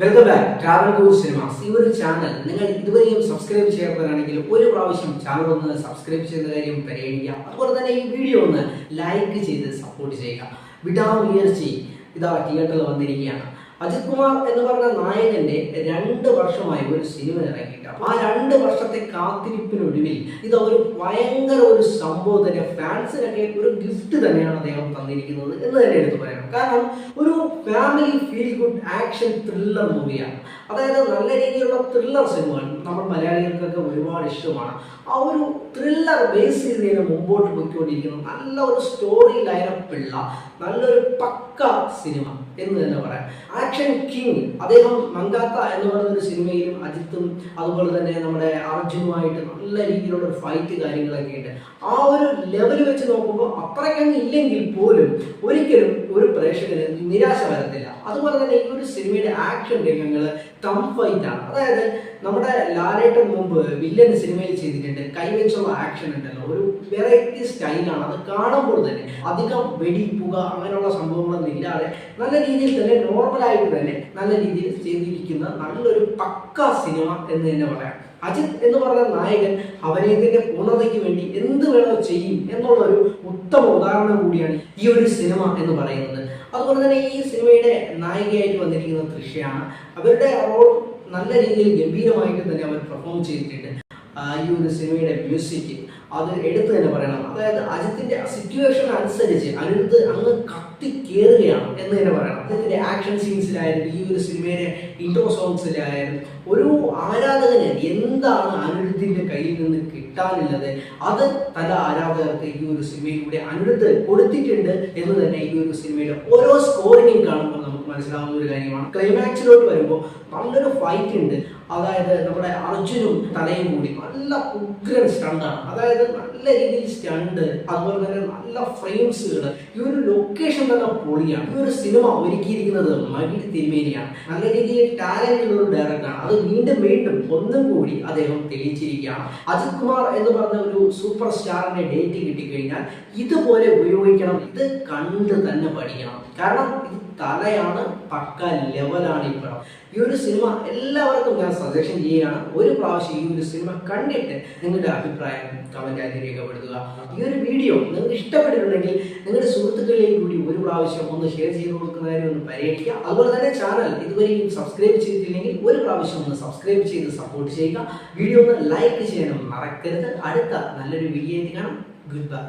Welcome back travel to cinemas. ഈ ഒരു channel നിങ്ങൾ ഇതുവരെയും സബ്സ്ക്രൈബ് ചെയ്യാത്തവരാണെങ്കിൽ ഒരു പ്രാവശ്യം ചാനൽ ഒന്ന് സബ്സ്ക്രൈബ് ചെയ്യുന്ന കാര്യം പരിഗണിക്കുക. അതുപോലെ തന്നെ ഈ വീഡിയോ ഒന്ന് ലൈക്ക് ചെയ്ത് സപ്പോർട്ട് ചെയ്യുക. വിടാമുയർച്ചി ഇതാ തിയേറ്ററിൽ വന്നിരിക്കുകയാണ്. അജിത് കുമാർ എന്ന് പറഞ്ഞ നായകന്റെ 2 വർഷമായി ഒരു സിനിമ ഇറങ്ങിയിട്ട് ആ 2 വർഷത്തെ കാത്തിരിപ്പിനൊടുവിൽ ഇത് ഒരു ഭയങ്കര ഒരു സംഭവം തന്നെ, ഫാൻസിനൊക്കെ ഒരു ഗിഫ്റ്റ് തന്നെയാണ് അദ്ദേഹം തന്നിരിക്കുന്നത് എന്ന് തന്നെ എടുത്തു പറയണം. കാരണം ഒരു family feel good action thriller മൂവിയാണ്. അതായത് നല്ല രീതിയിലുള്ള ത്രില്ലർ സിനിമകൾ നമ്മൾ മലയാളികൾക്കൊക്കെ ഒരുപാട് ഇഷ്ടമാണ്. ആ ഒരു ത്രില്ലർ ബേസ് ചെയ്തതിന് മുമ്പോട്ട് പോയിക്കൊണ്ടിരിക്കുന്ന നല്ല ഒരു സ്റ്റോറി ലൈനപ്പുള്ള നല്ലൊരു പക്ക സിനിമ എന്ന് തന്നെ പറയാം. ആക്ഷൻ കിങ് അദ്ദേഹം മങ്കാത്ത എന്ന് പറയുന്നൊരു സിനിമയിലും അജിത്തും അതുപോലെ തന്നെ നമ്മുടെ അർജുനുമായിട്ട് നല്ല രീതിയിലുള്ള ഒരു ഫൈറ്റ് കാര്യങ്ങളൊക്കെ ഉണ്ട്. ആ ഒരു ലെവൽ വെച്ച് നോക്കുമ്പോൾ അത്രയ്ക്കങ്ങ് ഇല്ലെങ്കിൽ പോലും ഒരിക്കലും ഒരു പ്രേക്ഷകന് നിരാശ വരത്തില്ല. അതുപോലെ തന്നെ ഈ ഒരു സിനിമയുടെ ആക്ഷൻ രംഗങ്ങൾ ടം ഫൈറ്റ് ആണ്. അതായത് നമ്മുടെ ലാലേട്ടൻ മുമ്പ് വില്ലൻ സിനിമയിൽ ചെയ്തിട്ടുണ്ട്, കൈവച്ചുള്ള ആക്ഷൻ ഉണ്ടല്ലോ, ഒരു വെറൈറ്റി സ്റ്റൈലാണ്. അത് കാണുമ്പോൾ തന്നെ അധികം വെടിപ്പുക അങ്ങനെയുള്ള സംഭവങ്ങളൊന്നും ഇല്ലാതെ നല്ല രീതിയിൽ തന്നെ നോർമലായിട്ട് തന്നെ നല്ല രീതിയിൽ ചെയ്തിരിക്കുന്ന നല്ലൊരു പക്ക സിനിമ എന്ന് തന്നെ പറയാം. അജിത് എന്ന് പറഞ്ഞ നായകൻ അഭിനയത്തിന്റെ പൂർണ്ണതയ്ക്ക് വേണ്ടി എന്ത് വേണോ ചെയ്യും എന്നുള്ള ഒരു ഉത്തമ ഉദാഹരണം കൂടിയാണ് ഈ ഒരു സിനിമ എന്ന് പറയുന്നത്. അതുപോലെ തന്നെ ഈ സിനിമയുടെ നായികയായിട്ട് വന്നിരിക്കുന്ന തൃഷയാണ്. അവരുടെ റോൾ നല്ല രീതിയിൽ ഗംഭീരമായിട്ട് തന്നെ അവർ പെർഫോം ചെയ്തിട്ടുണ്ട്. ഈ ഒരു സിനിമയുടെ മ്യൂസിക് അത് എടുത്തു തന്നെ പറയണം. അതായത് അജിത്തിന്റെ സിറ്റുവേഷൻ അനുസരിച്ച് അനിരുദ്ധ് അങ്ങ് കത്തി കയറുകയാണ് എന്ന് തന്നെ പറയണം. അദ്ദേഹത്തിന്റെ ആക്ഷൻ സീൻസിലായാലും ഈ ഒരു സിനിമയുടെ ഇൻട്രോ സോങ്സിലായാലും ഒരു ആരാധകന് എന്താണ് അനിരുദ്ധിന്റെ കയ്യിൽ നിന്ന് കിട്ടാനുള്ളത് അത് പല ആരാധകർക്ക് ഈ ഒരു സിനിമയിലൂടെ അനിരുദ്ധ് കൊടുത്തിട്ടുണ്ട് എന്ന് തന്നെ ഈ ഒരു സിനിമയുടെ ഓരോ സ്കോറിങ്ങും കാണുമ്പോൾ നമുക്ക് മനസ്സിലാവുന്ന ഒരു കാര്യമാണ്. ക്ലൈമാക്സിലോട്ട് വരുമ്പോൾ നല്ലൊരു ഫൈറ്റ് ഉണ്ട്. അതായത് നമ്മുടെ അർജുനും തലയും കൂടി നല്ല ഉഗ്രൻ സ്റ്റണ്ടാണ്. അതായത് നല്ല രീതിയിൽ സ്റ്റണ്ട്, അതുപോലെ തന്നെ നല്ല ഫ്രെയിംസുകൾ, ഈ ഒരു ലൊക്കേഷൻ തന്നെ പൊളിയാണ്. ഈ ഒരു സിനിമ ഒരുക്കിയിരിക്കുന്നത് മകിഴ് തിരുമേനിയാണ്. നല്ല രീതിയിൽ ടാലന്റ് ഉള്ള ഒരു ഡയറക്ടറാണ്. അത് വീണ്ടും വീണ്ടും ഒന്നും കൂടി അദ്ദേഹം തെളിയിച്ചിരിക്കുകയാണ്. അജിത് കുമാർ എന്ന് പറഞ്ഞ ഒരു സൂപ്പർ സ്റ്റാറിന്റെ ഡേറ്റ് കിട്ടിക്കഴിഞ്ഞാൽ ഇതുപോലെ ഉപയോഗിക്കണം, ഇത് കണ്ട് തന്നെ പഠിക്കണം. കാരണം ഇത് തലയാണ്, പക്ക ലെവലാണ് ഈ പടം. ഈ ഒരു സിനിമ എല്ലാവർക്കും ഞാൻ സജഷൻ ചെയ്യുകയാണ്. ഒരു പ്രാവശ്യം ഈ ഒരു സിനിമ കണ്ടിട്ട് നിങ്ങളുടെ അഭിപ്രായം കമന്റായി രേഖപ്പെടുത്തുക. ഈ ഒരു വീഡിയോ നിങ്ങൾക്ക് ഇഷ്ടപ്പെട്ടിട്ടുണ്ടെങ്കിൽ നിങ്ങളുടെ സുഹൃത്തുക്കളിലേക്ക് കൂടി ഒരു പ്രാവശ്യം ഒന്ന് ഷെയർ ചെയ്ത് കൊടുക്കുന്ന കാര്യം ഒന്ന് പരിഗണിക്കുക. അതുപോലെ തന്നെ ചാനൽ ഇതുവരെയും സബ്സ്ക്രൈബ് ചെയ്തിട്ടില്ലെങ്കിൽ ഒരു പ്രാവശ്യം ഒന്ന് സബ്സ്ക്രൈബ് ചെയ്ത് സപ്പോർട്ട് ചെയ്യുക. വീഡിയോ ഒന്ന് ലൈക്ക് ചെയ്യാനും മറക്കരുത്. അടുത്ത നല്ലൊരു വീഡിയോ ആയിട്ട് കാണാം. Good bye.